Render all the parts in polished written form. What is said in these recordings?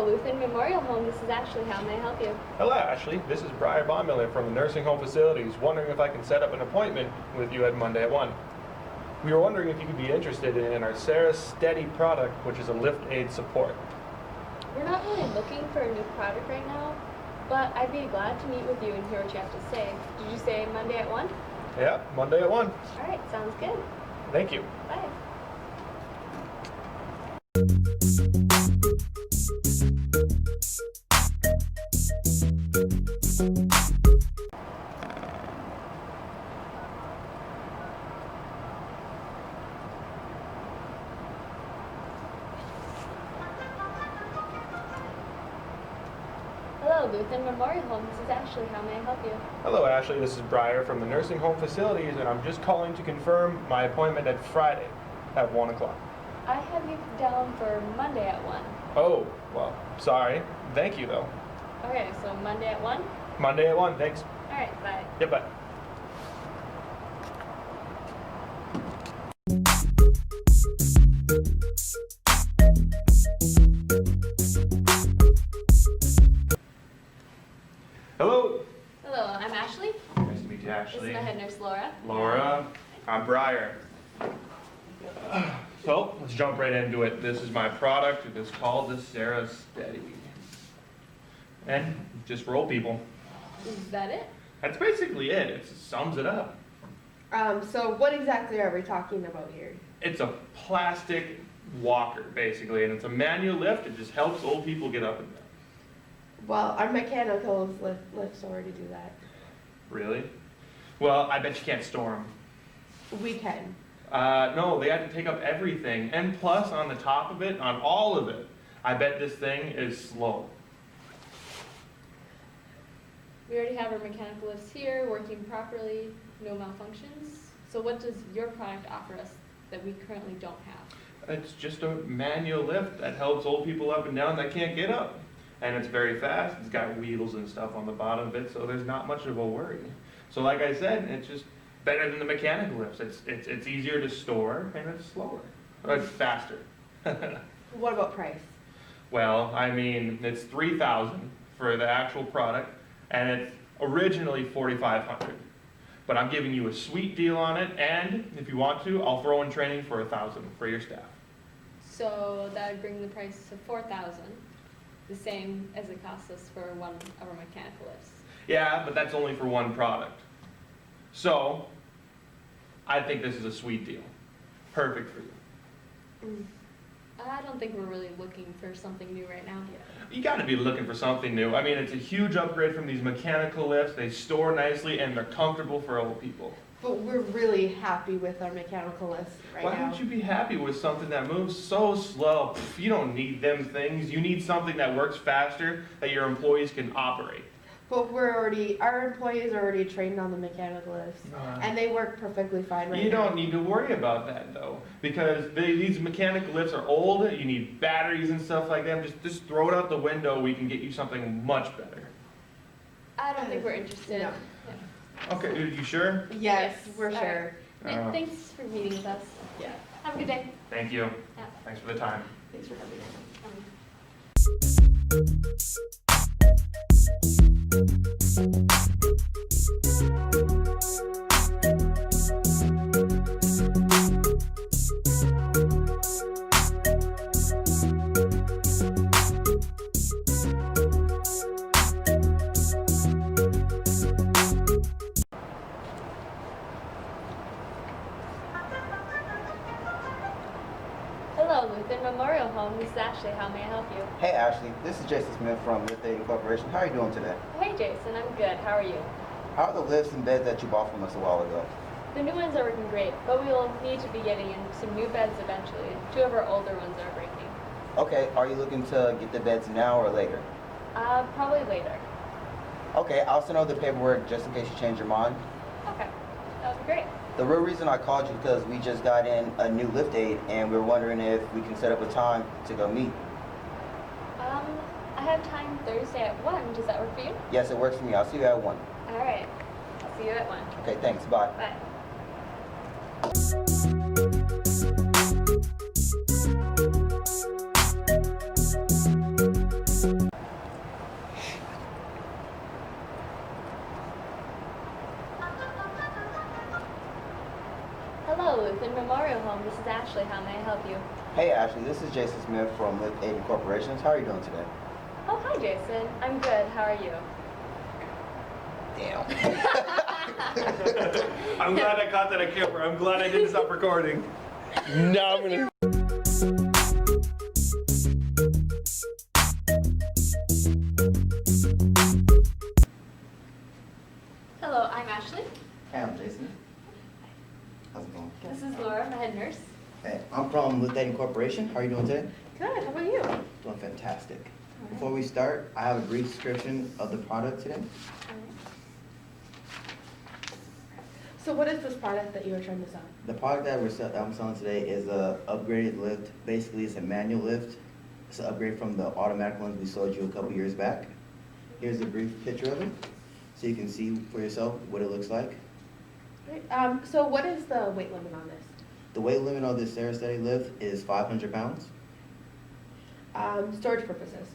Hello, Lutheran Memorial Home. This is Ashley. How may I help you? Hello, Ashley. This is Brian Baumiller from the nursing home facilities, wondering if I can set up an appointment with you at Monday at 1. We were wondering if you could be interested in our Sarah Steady product, which is a lift aid support. We're not really looking for a new product right now, but I'd be glad to meet with you and hear what you have to say. Did you say Monday at 1? Yeah, Monday at 1. All right, sounds good. Thank you. Bye. Hello, Lutheran Memorial Home. This is Ashley. How may I help you? Hello, Ashley. This is Briar from the nursing home facilities, and I'm just calling to confirm my appointment at Friday at 1 o'clock. I have you down for Monday at 1. Oh, well, sorry. Thank you, though. Okay, so Monday at 1? Monday at 1. Thanks. All right, bye. Yep, bye. Hello. Hello, I'm Ashley. Nice to meet you, This Ashley. is my head nurse, Laura. Laura, I'm Briar. So, let's jump right into it. This is my product. It is called the Sarah Steady. And just roll, people. Is that it? That's basically it. It sums it up. So what exactly are we talking about here? It's a plastic walker, basically, and it's a manual lift. It just helps old people get up and down. Well, our mechanical lifts already do that. Really? Well, I bet you can't store them. We can. No, they had to take up everything. And plus, on the top of it, on all of it, I bet this thing is slow. We already have our mechanical lifts here, working properly, no malfunctions. So what does your product offer us that we currently don't have? It's just a manual lift that helps old people up and down that can't get up. And it's very fast. It's got wheels and stuff on the bottom of it, so there's not much of a worry. So like I said, it's just better than the mechanical lifts. It's easier to store, and it's slower. It's faster. What about price? Well, I mean, it's $3,000 for the actual product, and it's originally $4,500. But I'm giving you a sweet deal on it, and if you want to, I'll throw in training for $1,000 for your staff. So that would bring the price to $4,000, the same as it costs us for one of our mechanical lifts. Yeah, but that's only for one product. So, I think this is a sweet deal. Perfect for you. I don't think we're really looking for something new right now. You gotta be looking for something new. I mean, it's a huge upgrade from these mechanical lifts. They store nicely and they're comfortable for old people. But we're really happy with our mechanical lifts right Why now. would you be happy with something that moves so slow? Pff, you don't need them things. You need something that works faster that your employees can operate. But our employees are already trained on the mechanical lifts, and they work perfectly fine right now. You don't need to worry about that though, because these mechanical lifts are old. You need batteries and stuff like that. Just throw it out the window. We can get you something much better. I don't think we're interested. No. Yeah. Okay, you sure? Yes, we're All sure. Oh. Thanks for meeting with us. Yeah. Have a good day. Thank you. Yeah. Thanks for the time. Thanks for having us. Hello, Lutheran Memorial Home. This is Ashley. How may I help you? Hey Ashley, this is Jason Smith from Lift Aid Incorporation. How are you doing today? Hey, Jason. I'm good. How are you? How are the lifts and beds that you bought from us a while ago? The new ones are working great, but we will need to be getting in some new beds eventually. 2 of our older ones are breaking. Okay, are you looking to get the beds now or later? Probably later. Okay, I'll send over the paperwork just in case you change your mind. Okay. That would be great. The real reason I called you because we just got in a new lift aid and we were wondering if we can set up a time to go meet. I have time Thursday at 1. Does that work for you? Yes, it works for me. I'll see you at 1. All right. I'll see you at 1. Okay, thanks. Bye. Bye. Ashley. How may I help you? Hey Ashley, this is Jason Smith from Lift Aid Corporations. How are you doing today? Oh, hi, Jason. I'm good. How are you? Damn. I'm glad I caught that on camera. I'm glad I didn't stop recording. Now I'm gonna. Hello, I'm Ashley. Hey, I'm Jason. How's it going? This is Laura, my head nurse. Hey, I'm from Lift Aid Corporation. How are you doing today? Good, how about you? Doing fantastic. Before we start, I have a brief description of the product today. So what is this product that you were trying to sell? The product that I'm selling today is a upgraded lift. Basically, it's a manual lift. It's an upgrade from the automatic ones we sold you a couple years back. Here's a brief picture of it, so you can see for yourself what it looks like. Right. So what is the weight limit on this? The weight limit on this Sarasate lift is 500 pounds. Storage purposes.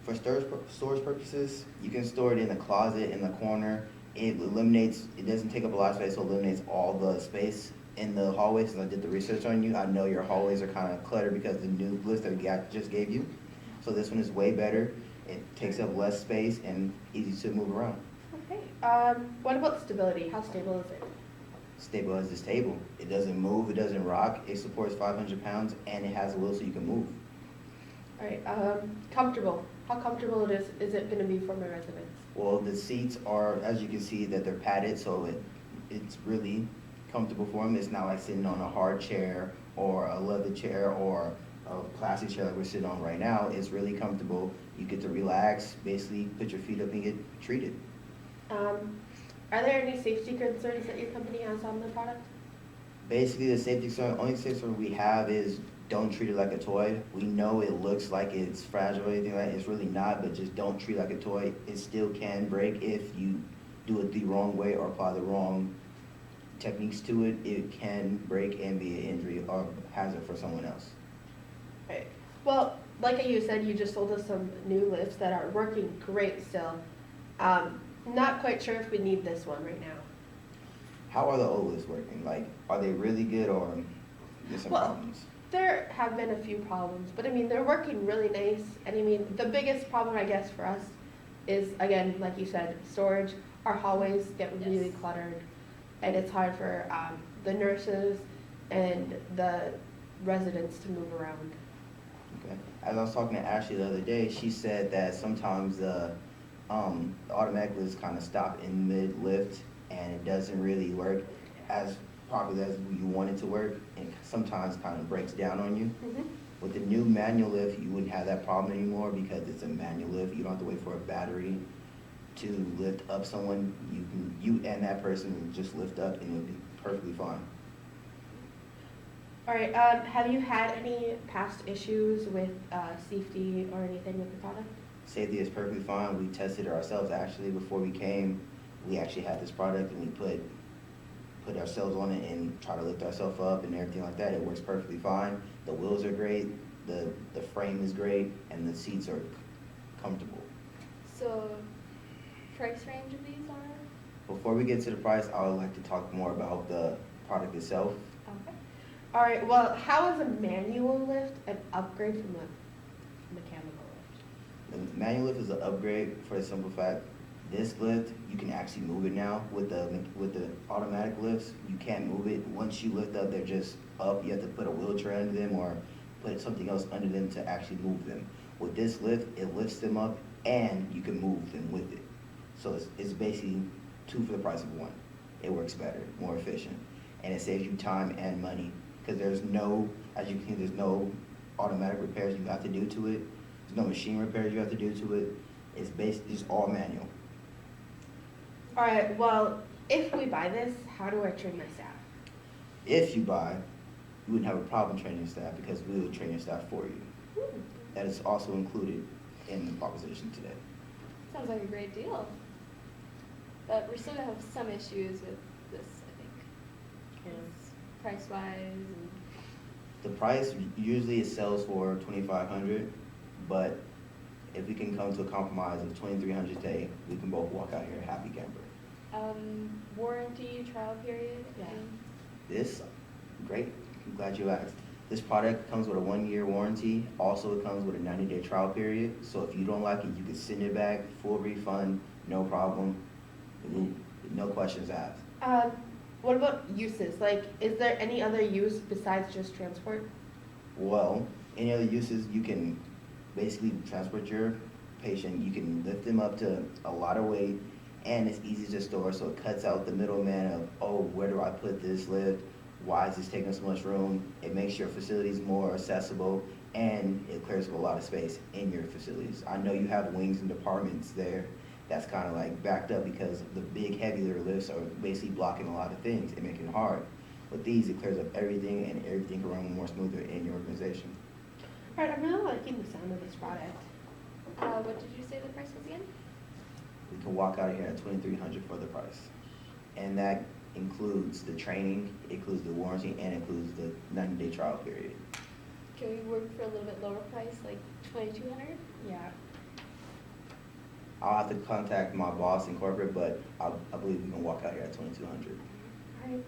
For storage purposes, you can store it in a closet in the corner. It doesn't take up a lot of space, so it eliminates all the space in the hallway. Since I did the research on you, I know your hallways are kind of cluttered because the new lift that we just gave you. So this one is way better. It takes up less space and easy to move around. Okay. What about stability? How stable is it? Stable as this table. It doesn't move, it doesn't rock. It supports 500 pounds and it has a wheel so you can move. All right. Comfortable. How comfortable is it going to be for my residents? Well, the seats are, as you can see, that they're padded, so it's really comfortable for them. It's not like sitting on a hard chair or a leather chair or a plastic chair like we're sitting on right now. It's really comfortable. You get to relax, basically put your feet up and get treated. Are there any safety concerns that your company has on the product? Basically, the safety concern, only safety concern we have is don't treat it like a toy. We know it looks like it's fragile or anything like that. It's really not, but just don't treat it like a toy. It still can break if you do it the wrong way or apply the wrong techniques to it. It can break and be an injury or hazard for someone else. Right. Well, like you said, you just sold us some new lifts that are working great still. Not quite sure if we need this one right now. How are the old lifts working? Like, are they really good or there's some problems? There have been a few problems, but I mean, they're working really nice. And I mean, the biggest problem, I guess, for us is, again, like you said, storage. Our hallways get really cluttered, and it's hard for the nurses and the residents to move around. Okay. As I was talking to Ashley the other day, she said that sometimes the automatic lifts kind of stop in mid-lift, and it doesn't really work as properly as you want it to work, and sometimes kind of breaks down on you. Mm-hmm. With the new manual lift, you wouldn't have that problem anymore because it's a manual lift. You don't have to wait for a battery to lift up someone. You and that person will just lift up and it'll be perfectly fine. All right. Have you had any past issues with safety or anything with the product? Safety is perfectly fine. We tested it ourselves actually before we came. We actually had this product and we put ourselves on it and try to lift ourselves up and everything like that. It works perfectly fine. The wheels are great, the frame is great, and the seats are comfortable. So, price range of these are? Before we get to the price, I would like to talk more about the product itself. Okay. All right. Well, how is a manual lift an upgrade from a mechanical lift? The manual lift is an upgrade for the simple fact this lift, you can actually move it now. With the automatic lifts, you can't move it. Once you lift up, they're just up. You have to put a wheelchair under them or put something else under them to actually move them. With this lift, it lifts them up and you can move them with it. So it's basically two for the price of one. It works better, more efficient, and it saves you time and money because there's no, as you can see, there's no automatic repairs you have to do to it. There's no machine repairs you have to do to it. It's all manual. All right. Well, if we buy this, how do I train my staff? If you buy, you wouldn't have a problem training your staff because we would train your staff for you. That is also included in the proposition today. Sounds like a great deal. But we're still gonna have some issues with this, I think. Price-wise and... The price, usually it sells for $2,500, but if we can come to a compromise of $2,300 today, we can both walk out here happy camper. Warranty, trial period? Yeah. This, great. I'm glad you asked. This product comes with a 1-year warranty. Also, it comes with a 90-day trial period. So if you don't like it, you can send it back, full refund, no problem, no questions asked. What about uses? Like, is there any other use besides just transport? Well, any other uses, you can basically transport your patient. You can lift them up to a lot of weight, and it's easy to store, so it cuts out the middleman of, oh, where do I put this lift? Why is this taking so much room? It makes your facilities more accessible, and it clears up a lot of space in your facilities. I know you have wings and departments there that's kind of like backed up because the big heavier lifts are basically blocking a lot of things and making it hard. With these, it clears up everything, and everything can run more smoother in your organization. All right, I'm really liking the sound of this product. What did you say the price was again? We can walk out of here at $2,300 for the price. And that includes the training, includes the warranty, and includes the 90-day trial period. Can we work for a little bit lower price, like 2,200? Yeah. I'll have to contact my boss in corporate, but I believe we can walk out here at $2,200. All right.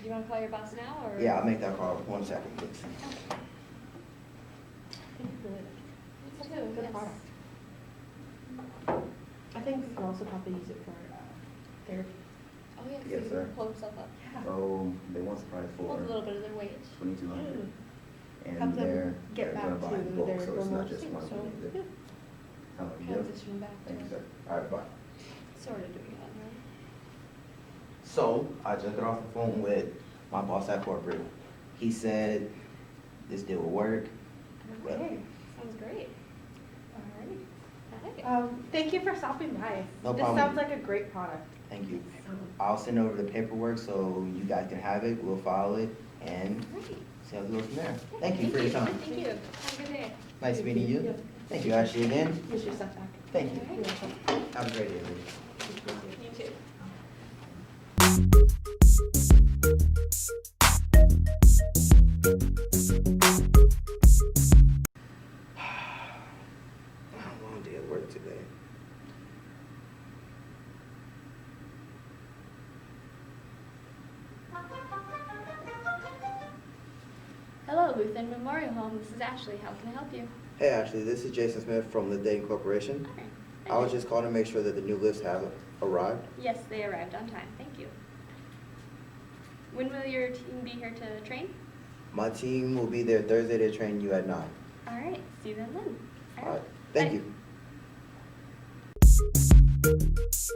Do you want to call your boss now, or? Yeah, I'll make that call. 1 second, please. I think it's really Me It's too, a good yes. product. I think we can also probably use it for therapy. Oh, yeah, Yes, so you sir. can pull himself up. Yeah. So they want the price Hold a little bit of their weight. $2,200. And Help them they're get back gonna buy in to bulk, their so it's normal not just state, one so, thing either. yeah. Sound like a deal? Transition back Thank you, there. sir. All right, bye. Sort of doing that now. So I just got off the phone with my boss at corporate. He said this deal will work. Okay. Sounds great. All right. All right. Thank you for stopping by. No This problem. sounds like a great product. Thank you. So, I'll send over the paperwork so you guys can have it. We'll file it and Great. see how it goes from there. Thank you for your time. Thank you. Have a good day. Nice meeting you. Yep. Thank you, Ashley, again. Here's your stuff back. Thank you. All right. Have a great day, everybody. You too. Long day at work today. Hello, Lutheran Memorial Home. This is Ashley. How can I help you? Hey Ashley, this is Jason Smith from the Dayton Corporation. Hi. I was just calling to make sure that the new lifts have arrived. Yes, they arrived on time. Thank you. When will your team be here to train? My team will be there Thursday to train you at 9. All right. See you then. All right, thank Bye. you.